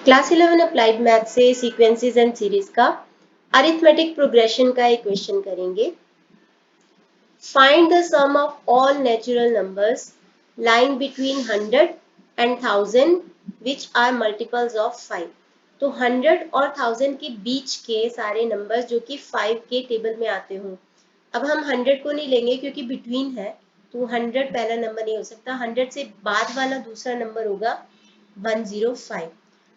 Class 11 applied math से sequences and series का arithmetic progression का एक क्वेश्चन करेंगे। Find the sum of all natural numbers lying between 100 and 1000 which are multiples of 5। तो 100 और 1000 के बीच के सारे नंबर्स जो कि 5 के टेबल में आते हों। अब हम 100 को नहीं लेंगे क्योंकि बिटवीन है, तो 100 पहला नंबर नहीं हो सकता। 100 से बाद वाला दूसरा नंबर होगा 105।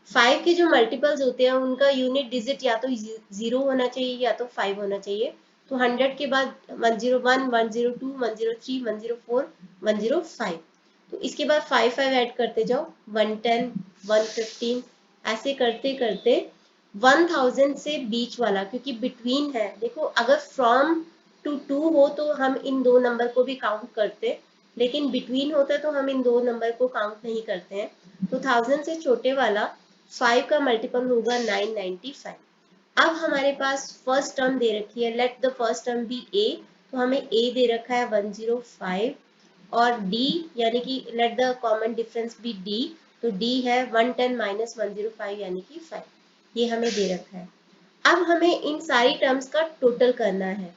5 के जो मल्टीपल्स होते हैं उनका यूनिट डिजिट या तो 0 होना चाहिए या तो 5 होना चाहिए। तो 100 के बाद 101, 102, 103, 104, 105। तो इसके बाद 5 ऐड करते जाओ, 110, 115, ऐसे करते करते 1000 से बीच वाला, क्योंकि बिटवीन है। देखो, अगर फ्रॉम टू 2 हो तो हम इन दो नंबर को भी काउंट करते, लेकिन बिटवीन होता है तो हम इन दो नंबर को काउंट नहीं करते हैं। तो 1000 से छोटे वाला 5 का मल्टीपल होगा 995। अब हमारे पास फर्स्ट टर्म दे रखी है, let the first term be a. तो हमें ए दे रखा है 105 और डी यानी कि let the common difference be d. तो डी है 110 माइनस 105 यानी कि 5। ये हमें दे रखा है। अब हमें इन सारी टर्म्स का टोटल करना है।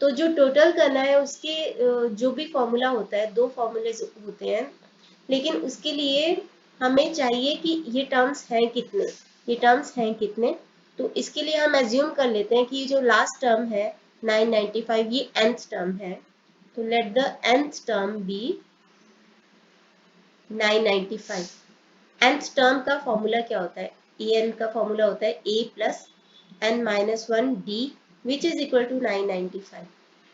तो जो टोटल करना है उसके जो भी फॉर्मूला होता है, दो फॉर्मूले होते हैं, लेकिन उसके लिए हमें चाहिए कि ये टर्म्स हैं कितने, ये टर्म्स हैं कितने। तो इसके लिए हम एज्यूम कर लेते हैं कि जो लास्ट टर्म है 995 ये nth टर्म है। तो let the nth term be 995। nth term का फॉर्मूला क्या होता है? en का फॉर्मूला होता है a plus n minus 1 d which is equal to 995।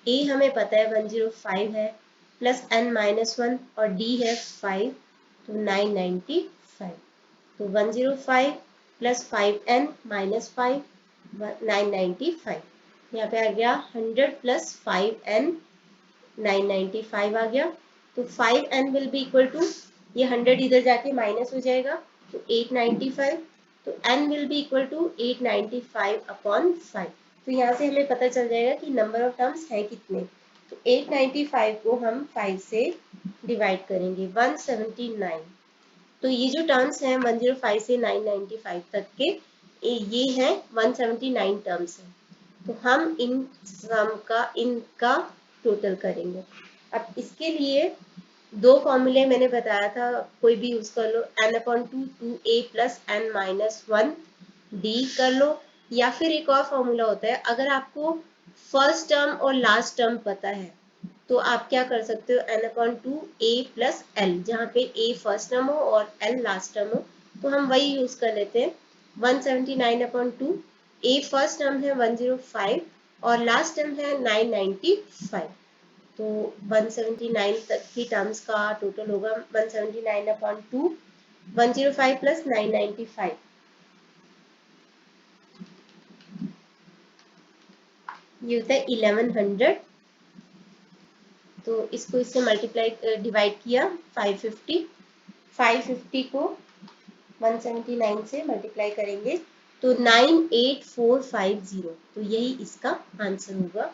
a हमें पता है 105 है, प्लस n माइनस 1 और d है 5, तो 995। तो 105 प्लस 5n माइनस 5, 995। यहाँ पे आ गया 100 प्लस 5n, 995 आ गया। तो 5n will be equal to, ये 100 इधर जाके माइनस हो जाएगा, तो 895। तो n will be equal to 895 upon 5। तो यहाँ से हमें पता चल जाएगा कि नंबर ऑफ टर्म्स है कितने। तो 895 को हम 5 से डिवाइड करेंगे, 179। तो ये जो टर्म्स हैं 105 से 995 तक के, ये हैं 179 टर्म्स हैं। तो हम इन सम का इनका टोटल करेंगे। अब इसके लिए दो फॉर्मूले मैंने बताया था, कोई भी यूज कर लो, n/2 2a plus n minus 1 d कर लो, या फिर एक और फॉर्मूला होता है, अगर आपको फर्स्ट टर्म और लास्ट टर्म पता है तो आप क्या कर सकते हो, n/2 a प्लस l, जहाँ पे a फर्स्ट टर्म हो और l लास्ट टर्म हो। तो हम वही यूज कर लेते हैं, 179/2। a फर्स्ट टर्म है 105 और लास्ट टर्म है 995। तो 179 तक की टर्म्स का टोटल होगा 179/2, 105 प्लस 995, ये होता है 1100। तो इसको इससे मल्टीप्लाई डिवाइड किया 550, 550 को 179 से मल्टीप्लाई करेंगे तो 98450। तो यही इसका आंसर होगा।